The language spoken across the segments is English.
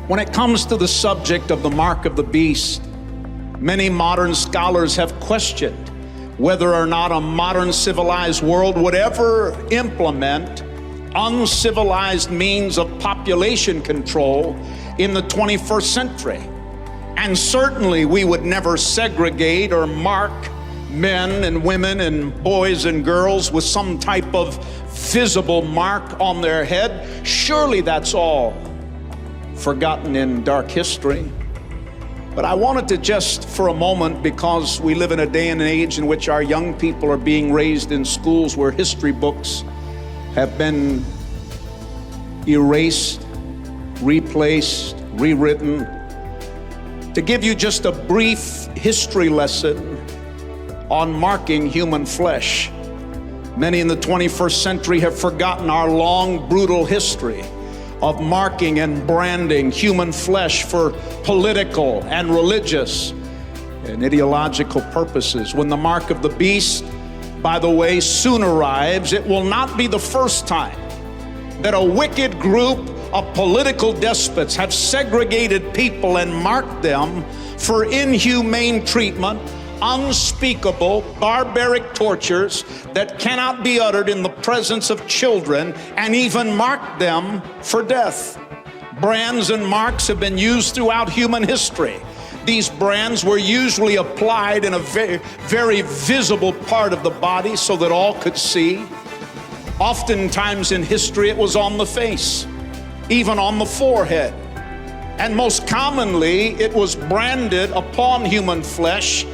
When it comes to the subject of the mark of the beast, many modern scholars have questioned whether or not a modern civilized world would ever implement uncivilized means of population control in the 21st century. And certainly we would never segregate or mark men and women and boys and girls with some type of visible mark on their head. Surely that's all forgotten in dark history. But I wanted to just for a moment, because we live in a day and an age in which our young people are being raised in schools where history books have been erased, replaced, rewritten, to give you just a brief history lesson on marking human flesh. Many in the 21st century have forgotten our long, brutal history of marking and branding human flesh for political and religious and ideological purposes. When the mark of the beast, by the way, soon arrives, it will not be the first time that a wicked group of political despots have segregated people and marked them for inhumane treatment, unspeakable, barbaric tortures that cannot be uttered in the presence of children, and even marked them for death. Brands and marks have been used throughout human history. These brands were usually applied in a very visible part of the body so that all could see. Oftentimes in history it was on the face, even on the forehead. And most commonly it was branded upon human flesh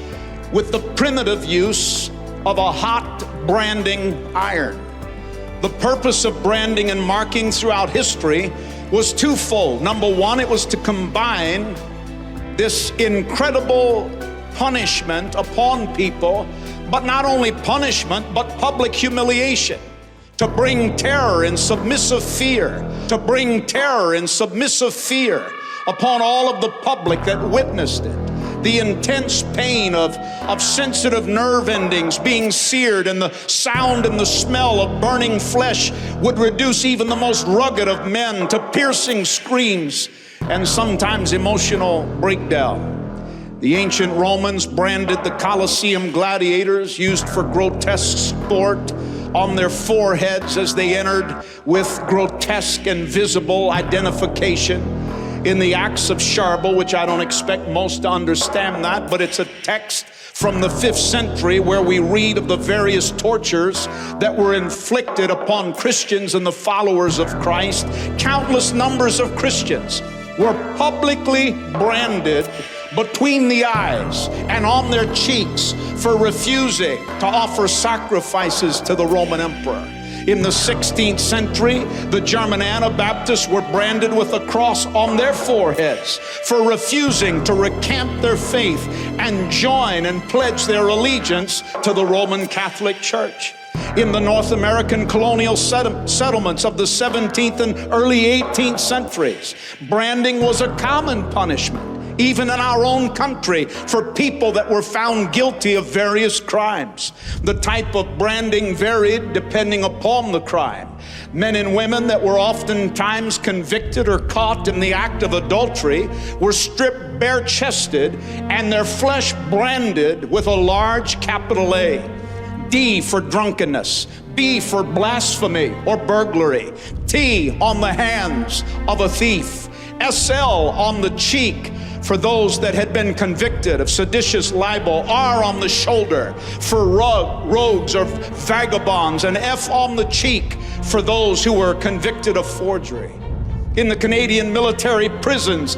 with the primitive use of a hot branding iron. The purpose of branding and marking throughout history was twofold. Number one, it was to combine this incredible punishment upon people, but not only punishment, but public humiliation, to bring terror and submissive fear, upon all of the public that witnessed it. The intense pain of sensitive nerve endings being seared, and the sound and the smell of burning flesh would reduce even the most rugged of men to piercing screams and sometimes emotional breakdown. The ancient Romans branded the Colosseum gladiators, used for grotesque sport, on their foreheads as they entered with grotesque and visible identification. In the Acts of Sharble, which I don't expect most to understand that, but it's a text from the 5th century where we read of the various tortures that were inflicted upon Christians and the followers of Christ. Countless numbers of Christians were publicly branded between the eyes and on their cheeks for refusing to offer sacrifices to the Roman emperor. In the 16th century, the German Anabaptists were branded with a cross on their foreheads for refusing to recant their faith and join and pledge their allegiance to the Roman Catholic Church. In the North American colonial settlements of the 17th and early 18th centuries, branding was a common punishment, even in our own country, for people that were found guilty of various crimes. The type of branding varied depending upon the crime. Men and women that were oftentimes convicted or caught in the act of adultery were stripped bare-chested and their flesh branded with a large capital A. D for drunkenness, B for blasphemy or burglary, T on the hands of a thief, SL on the cheek for those that had been convicted of seditious libel, R on the shoulder for rogues or vagabonds, and F on the cheek for those who were convicted of forgery. In the Canadian military prisons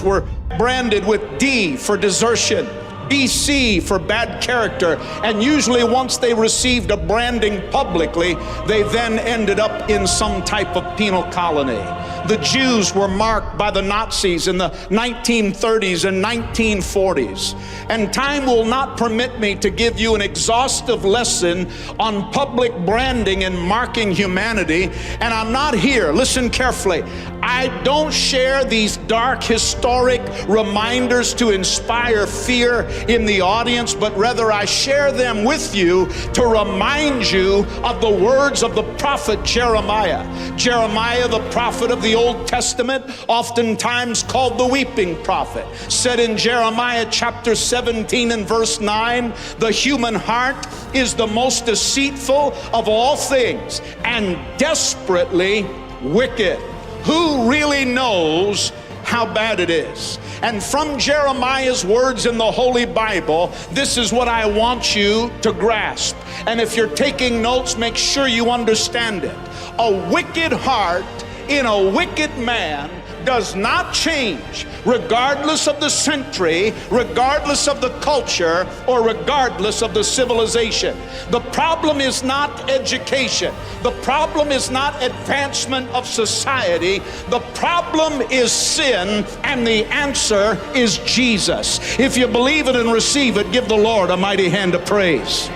were branded with D for desertion, BC for bad character, and usually once they received a branding publicly, they then ended up in some type of penal colony. The Jews were marked by the Nazis in the 1930s and 1940s. And time will not permit me to give you an exhaustive lesson on public branding and marking humanity. And I'm not here, listen carefully, I don't share these dark historic reminders to inspire fear in the audience, but rather I share them with you to remind you of the words of the prophet Jeremiah. Jeremiah, the prophet of the the Old Testament, oftentimes called the weeping prophet, said in Jeremiah chapter 17 and verse 9, the human heart is the most deceitful of all things and desperately wicked. Who really knows how bad it is? And from Jeremiah's words in the Holy Bible, this is what I want you to grasp. And if you're taking notes, make sure you understand it. A wicked heart in a wicked man does not change, regardless of the century, regardless of the culture, or regardless of the civilization. The problem is not education. The problem is not advancement of society. The problem is sin, and the answer is Jesus. If you believe it and receive it, give the Lord a mighty hand of praise.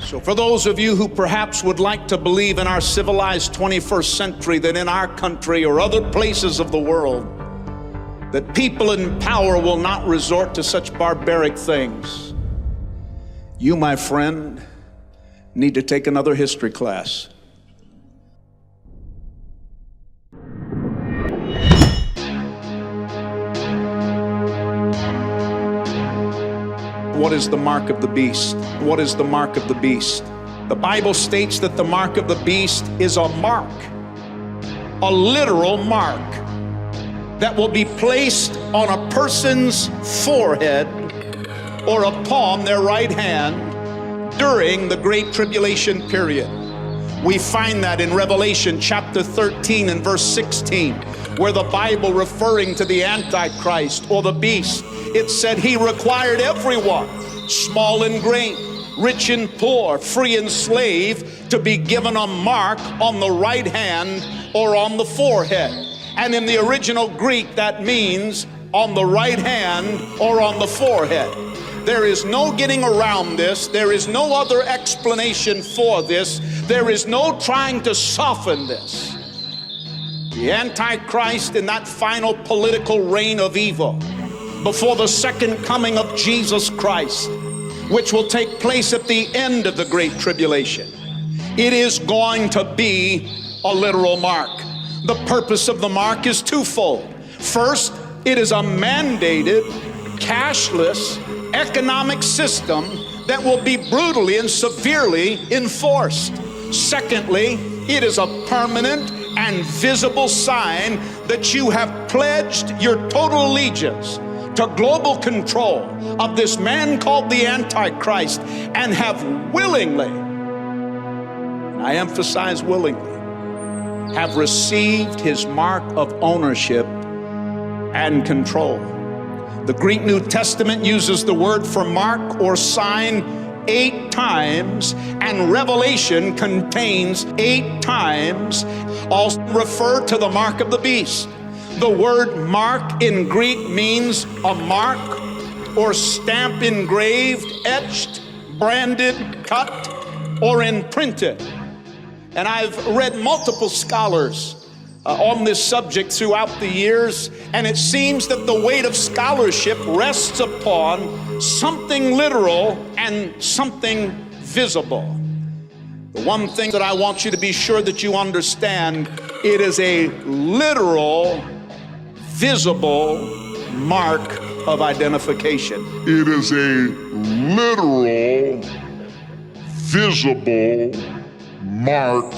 So for those of you who perhaps would like to believe in our civilized 21st century that in our country or other places of the world that people in power will not resort to such barbaric things, you, my friend, need to take another history class. What is the mark of the beast? What is the mark of the beast? The Bible states that the mark of the beast is a mark, a literal mark that will be placed on a person's forehead or upon their right hand during the Great Tribulation period. We find that in Revelation chapter 13 and verse 16, where the Bible, referring to the Antichrist or the beast, it said he required everyone, small and great, rich and poor, free and slave, to be given a mark on the right hand or on the forehead. And in the original Greek, that means on the right hand or on the forehead. There is no getting around this. There is no other explanation for this. There is no trying to soften this. The Antichrist in that final political reign of evil before the second coming of Jesus Christ, which will take place at the end of the Great Tribulation, it is going to be a literal mark. The purpose of the mark is twofold. First, it is a mandated, cashless economic system that will be brutally and severely enforced. Secondly, it is a permanent and visible sign that you have pledged your total allegiance to global control of this man called the Antichrist and have willingly, I emphasize willingly, have received his mark of ownership and control. The Greek New Testament uses the word for mark or sign 8 times, and Revelation contains 8 times, also refer to the mark of the beast. The word mark in Greek means a mark or stamp engraved, etched, branded, cut, or imprinted. And I've read multiple scholars on this subject throughout the years, and it seems that the weight of scholarship rests upon something literal and something visible. The one thing that I want you to be sure that you understand, it is a literal, visible mark of identification. It is a literal, visible mark